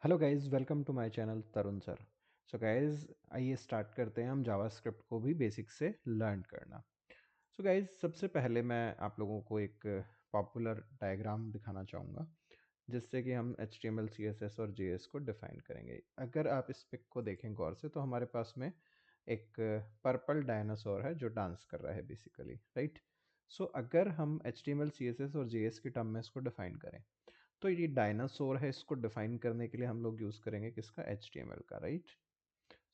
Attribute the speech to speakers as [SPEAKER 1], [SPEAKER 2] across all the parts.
[SPEAKER 1] Hello guys, welcome to my channel Tarun sir. So guys, आइए start करते हैं हम जावास्क्रिप्ट को भी बेसिक से लर्न करना। सो गाइस, सबसे पहले मैं आप लोगों को एक पॉपुलर डायग्राम दिखाना चाहूँगा जिससे कि हम HTML CSS और JS को डिफाइन करेंगे। अगर आप इस पिक को देखें गौर से तो हमारे पास में एक पर्पल डायनासोर है जो डांस कर रहा है बेसिकली, राइट। सो अगर हम HTML CSS और JS की टर्म में इसको डिफाइन करें तो ये डायनासोर है, इसको डिफाइन करने के लिए हम लोग यूज़ करेंगे किसका, HTML का, राइट।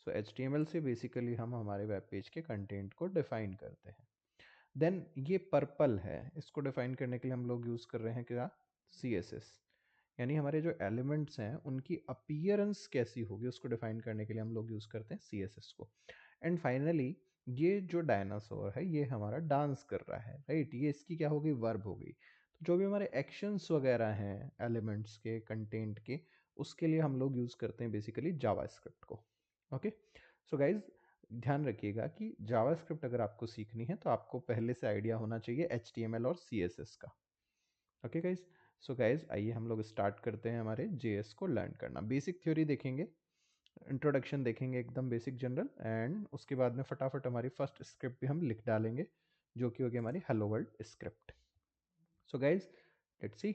[SPEAKER 1] सो HTML से बेसिकली हम हमारे वेब पेज के कंटेंट को डिफाइन करते हैं। देन ये पर्पल है, इसको डिफाइन करने के लिए हम लोग यूज़ कर रहे हैं क्या, CSS। यानी हमारे जो एलिमेंट्स हैं उनकी अपीयरेंस कैसी होगी उसको डिफाइन करने के लिए हम लोग यूज़ करते हैं CSS को। एंड फाइनली ये जो डायनासोर है ये हमारा डांस कर रहा है, राइट। ये इसकी क्या होगी, वर्ब हो गई। तो जो भी हमारे एक्शंस वगैरह हैं एलिमेंट्स के, कंटेंट के, उसके लिए हम लोग यूज़ करते हैं बेसिकली जावास्क्रिप्ट को। ओके। सो गाइज, ध्यान रखिएगा कि जावास्क्रिप्ट अगर आपको सीखनी है तो आपको पहले से आइडिया होना चाहिए HTML और CSS का। Okay guys. सो गाइज, आइए हम लोग स्टार्ट करते हैं हमारे JS को लर्न करना। बेसिक थ्योरी देखेंगे, इंट्रोडक्शन देखेंगे एकदम बेसिक जनरल, एंड उसके बाद में फटाफट हमारी फर्स्ट स्क्रिप्ट भी हम लिख डालेंगे जो कि होगी हमारी hello world script. So guys, let's see,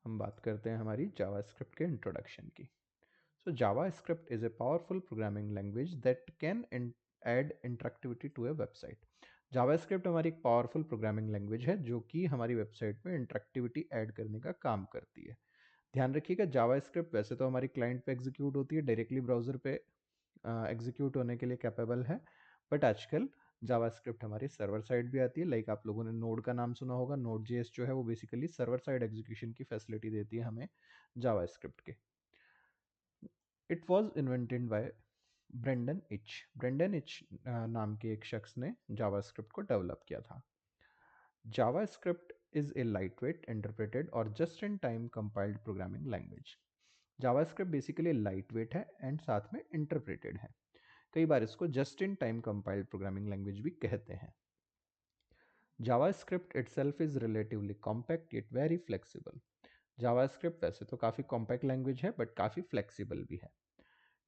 [SPEAKER 1] हम बात करते हैं हमारी जावास्क्रिप्ट के इंट्रोडक्शन की। So JavaScript is a powerful programming language that can add interactivity to a website. JavaScript हमारी एक पावरफुल प्रोग्रामिंग लैंग्वेज है जो कि हमारी वेबसाइट में इंटरेक्टिविटी ऐड करने का काम करती है। ध्यान रखिएगा, जावास्क्रिप्ट वैसे तो हमारी क्लाइंट पे एग्जीक्यूट होती है, डायरेक्टली ब्राउज़र पे एग्जीक्यूट होने के लिए कैपेबल है। बट आजकल जावास्क्रिप्ट हमारी सर्वर साइड भी आती है। लाइक आप लोगों ने नोड का नाम सुना होगा, नोड जेएस जो है वो बेसिकली सर्वर साइड एग्जीक्यूशन की फैसिलिटी देती है हमें जावास्क्रिप्ट के। It was invented by Brendan Eich. Brendan Eich नाम के एक शख्स ने जावास्क्रिप्ट को डेवलप किया था। JavaScript is a lightweight interpreted or just in time compiled programming language. JavaScript basically lightweight है एंड साथ में इंटरप्रेटेड है। कई बार इसको just in time compiled programming language भी कहते हैं। JavaScript itself is relatively compact yet very flexible. JavaScript वैसे तो काफ़ी कॉम्पैक्ट लैंग्वेज है बट काफ़ी फ्लेक्सिबल भी है।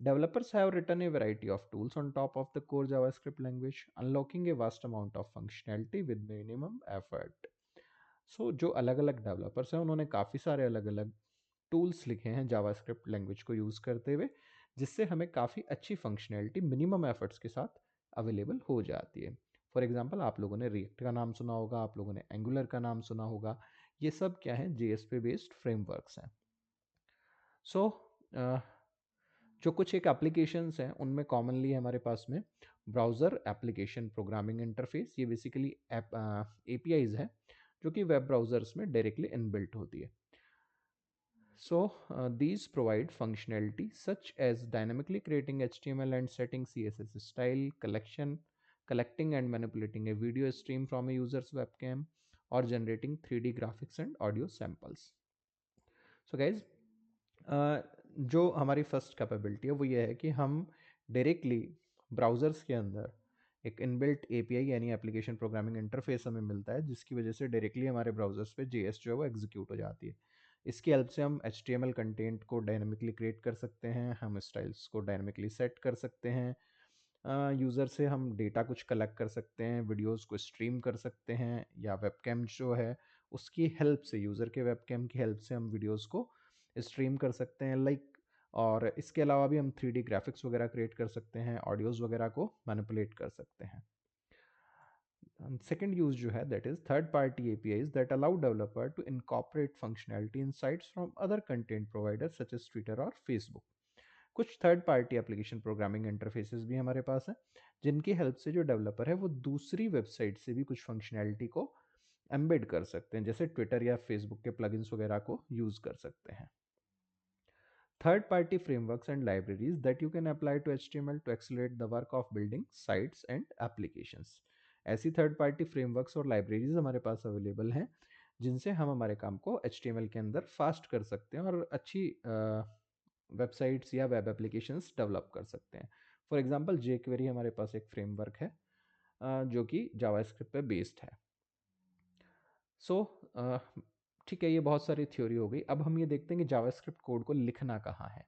[SPEAKER 1] Developers have written a variety of tools on top of the core JavaScript language, unlocking a vast amount of functionality with minimum effort. सो जो अलग अलग डेवलपर्स हैं उन्होंने काफ़ी सारे अलग अलग टूल्स लिखे हैं जावास्क्रिप्ट लैंग्वेज को यूज़ करते हुए, जिससे हमें काफ़ी अच्छी फंक्शनैलिटी मिनिमम एफर्ट्स के साथ अवेलेबल हो जाती है। फॉर एग्जांपल, आप लोगों ने रिएक्ट का नाम सुना होगा, आप लोगों ने एंगुलर का नाम सुना होगा। ये सब क्या है, JS पे बेस्ड फ्रेमवर्क्स हैं। सो जो कुछ एक एप्लीकेशंस हैं उनमें कॉमनली हमारे पास में ब्राउज़र एप्लीकेशन प्रोग्रामिंग इंटरफेस, ये बेसिकली APIs है जो कि वेब ब्राउज़र्स में डायरेक्टली इनबिल्ट होती है। So these provide functionality such as dynamically creating HTML and setting CSS style, collecting and manipulating a video stream from a user's webcam, or generating 3D graphics and audio samples. So guys, जो हमारी first capability है वो ये है कि हम directly browsers के अंदर एक इनबिल्ट API यानी एप्लीकेशन प्रोग्रामिंग इंटरफेस हमें मिलता है, जिसकी वजह से डायरेक्टली हमारे ब्राउज़र्स पे JS जो है वो एग्जीक्यूट हो जाती है। इसकी हेल्प से हम HTML कंटेंट को डायनेमिकली क्रिएट कर सकते हैं, हम स्टाइल्स को डायनेमिकली सेट कर सकते हैं, यूज़र से हम डेटा कुछ कलेक्ट कर सकते हैं, वीडियोस को स्ट्रीम कर सकते हैं, या वेबकैम जो है उसकी हेल्प से, यूज़र के वेबकैम की हेल्प से हम वीडियोस को स्ट्रीम कर सकते हैं, लाइक। और इसके अलावा भी हम 3D ग्राफिक्स वगैरह क्रिएट कर सकते हैं, ऑडियोज़ वगैरह को मैनिपुलेट कर सकते हैं। सेकेंड यूज जो है that is third party APIs that allow developer to incorporate functionality insights from other content provider such as Twitter और फेसबुक। कुछ third party application programming interfaces भी हमारे पास हैं, जिनकी हेल्प से जो डेवलपर है वो दूसरी वेबसाइट से भी कुछ फंक्शनैलिटी को एम्बेड कर सकते हैं, जैसे ट्विटर या फेसबुक के प्लगइन्स वगैरह को यूज़ कर सकते हैं। Third party frameworks and libraries that you can apply to HTML to accelerate the work of building sites and applications. ऐसी थर्ड पार्टी फ्रेमवर्क्स और लाइब्रेरीज हमारे पास अवेलेबल हैं जिनसे हम हमारे काम को HTML के अंदर फास्ट कर सकते हैं और अच्छी वेबसाइट्स या वेब एप्लीकेशंस डेवलप कर सकते हैं। फॉर एग्जांपल, jQuery हमारे पास एक फ्रेमवर्क है जो कि जावास्क्रिप्ट पे बेस्ड है। सो ठीक है, ये बहुत सारी थ्योरी हो गई। अब हम ये देखते हैं कि जावास्क्रिप्ट कोड को लिखना कहाँ है।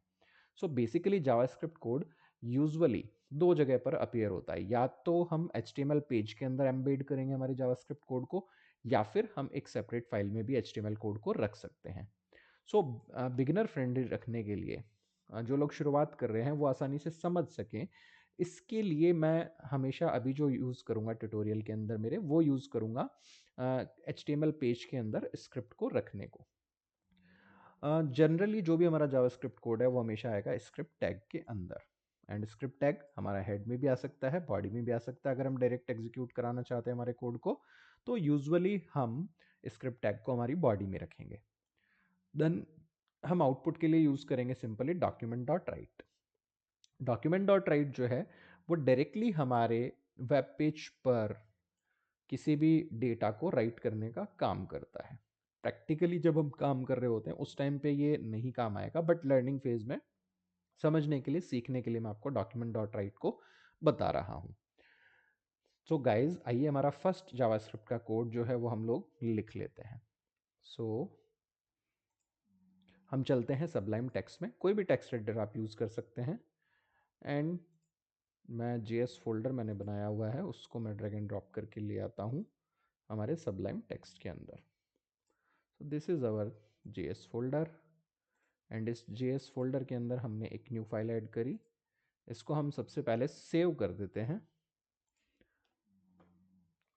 [SPEAKER 1] So basically JavaScript code usually दो जगह पर अपीयर होता है। या तो हम HTML पेज के अंदर एम्बेड करेंगे हमारे जावास्क्रिप्ट कोड को, या फिर हम एक सेपरेट फाइल में भी HTML कोड को रख सकते हैं। सो बिगिनर फ्रेंडली रखने के लिए, जो लोग शुरुआत कर रहे हैं वो आसानी से समझ सकें, इसके लिए मैं हमेशा अभी जो यूज़ करूँगा ट्यूटोरियल के अंदर मेरे, वो यूज़ करूँगा HTML पेज के अंदर स्क्रिप्ट को रखने को। जनरली जो भी हमारा जावास्क्रिप्ट कोड है वो हमेशा आएगा स्क्रिप्ट टैग के अंदर। एंड स्क्रिप्ट टैग हमारा हेड में भी आ सकता है, बॉडी में भी आ सकता है। अगर हम डायरेक्ट एग्जीक्यूट कराना चाहते हैं हमारे कोड को, तो यूजुअली हम स्क्रिप्ट टैग को हमारी बॉडी में रखेंगे। देन हम आउटपुट के लिए यूज़ करेंगे simply document dot right. Document dot right जो है वो डायरेक्टली हमारे वेब पेज पर किसी भी डेटा को राइट करने का काम करता है। प्रैक्टिकली जब हम काम कर रहे होते हैं उस टाइम पे ये नहीं काम आएगा, बट लर्निंग फेज में समझने के लिए, सीखने के लिए मैं आपको डॉक्यूमेंट डॉट राइट को बता रहा हूँ। सो गाइज, आइए हमारा फर्स्ट जावास्क्रिप्ट का कोड जो है वो हम लोग लिख लेते हैं। सो हम चलते हैं सबलाइम टेक्स्ट में। कोई भी टेक्स्ट एडिटर आप यूज़ कर सकते हैं। एंड मैं JS फोल्डर मैंने बनाया हुआ है, उसको मैं ड्रैग एंड ड्रॉप करके ले आता हूँ हमारे सबलाइम टेक्स्ट के अंदर। So this is our JS folder. And इस JS फोल्डर के अंदर हमने एक न्यू फाइल ऐड करी। इसको हम सबसे पहले सेव कर देते हैं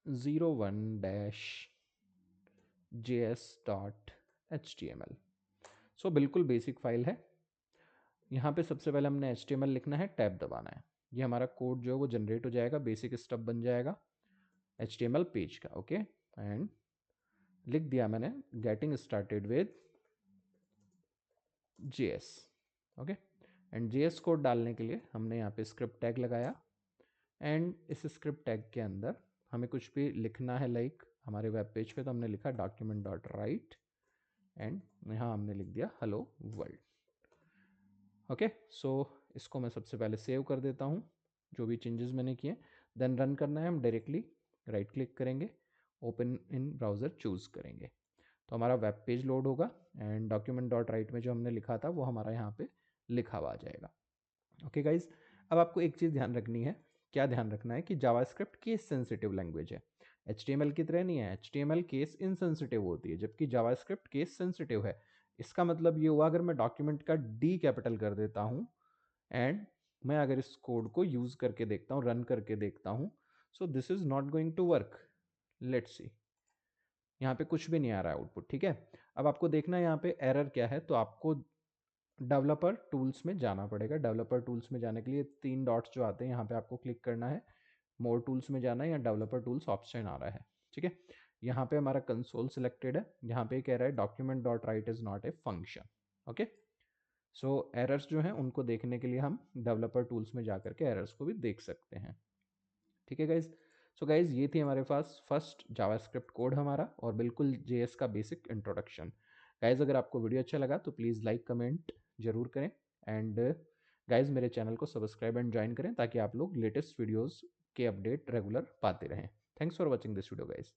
[SPEAKER 1] 01-js.html। सो बिल्कुल बेसिक फाइल है। यहाँ पे सबसे पहले हमने HTML लिखना है, टैब दबाना है। ये हमारा कोड जो है वो जनरेट हो जाएगा, बेसिक स्टफ बन जाएगा HTML पेज का। ओके, एंड लिख दिया मैंने getting started with JS। Okay, and JS code डालने के लिए हमने यहाँ पे स्क्रिप्ट टैग लगाया। एंड इस स्क्रिप्ट टैग के अंदर हमें कुछ भी लिखना है, लाइक हमारे वेब पेज पे तो हमने लिखा डॉक्यूमेंट डॉट राइट, एंड यहाँ हमने लिख दिया हेलो वर्ल्ड। ओके, सो इसको मैं सबसे पहले सेव कर देता हूँ जो भी चेंजेस मैंने किए। देन रन करना है, हम डायरेक्टली राइट क्लिक करेंगे, ओपन इन ब्राउज़र चूज़ करेंगे, तो हमारा वेब पेज लोड होगा। एंड डॉक्यूमेंट डॉट राइट में जो हमने लिखा था वो हमारा यहाँ पे लिखा हुआ आ जाएगा। ओके गाइज, अब आपको एक चीज़ ध्यान रखनी है। क्या ध्यान रखना है कि जावास्क्रिप्ट केस सेंसिटिव लैंग्वेज है। HTML की तरह नहीं है। HTML केस इनसेंसिटिव होती है, जबकि जावास्क्रिप्ट केस सेंसिटिव है। इसका मतलब ये हुआ, अगर मैं डॉक्यूमेंट का D कैपिटल कर देता हूँ एंड मैं अगर इस कोड को यूज़ करके देखता हूँ, रन करके देखता हूँ, so this is not going to work. Let's see, यहाँ पे कुछ भी नहीं आ रहा है आउटपुट। ठीक है, अब आपको देखना है यहाँ पे एरर क्या है, तो आपको डेवलपर टूल्स में जाना पड़ेगा। डेवलपर टूल्स में जाने के लिए तीन डॉट्स जो आते हैं यहाँ पे आपको क्लिक करना है, मोर टूल्स में जाना है, या डेवलपर टूल्स ऑप्शन आ रहा है। ठीक है, यहाँ पे हमारा कंसोल सिलेक्टेड है, यहाँ पे कह रहा है document dot right is not a function. Okay, so errors जो हैं उनको देखने के लिए हम डेवलपर टूल्स में जा करके एरर्स को भी देख सकते हैं। ठीक है गाइज, सो गाइज ये थी हमारे पास फर्स्ट जावास्क्रिप्ट कोड हमारा, और बिल्कुल JS का बेसिक इंट्रोडक्शन। गाइज अगर आपको वीडियो अच्छा लगा तो प्लीज़ लाइक कमेंट जरूर करें। एंड गाइज मेरे चैनल को सब्सक्राइब एंड ज्वाइन करें ताकि आप लोग लेटेस्ट वीडियोज़ के अपडेट रेगुलर पाते रहें। Thanks for watching this video guys.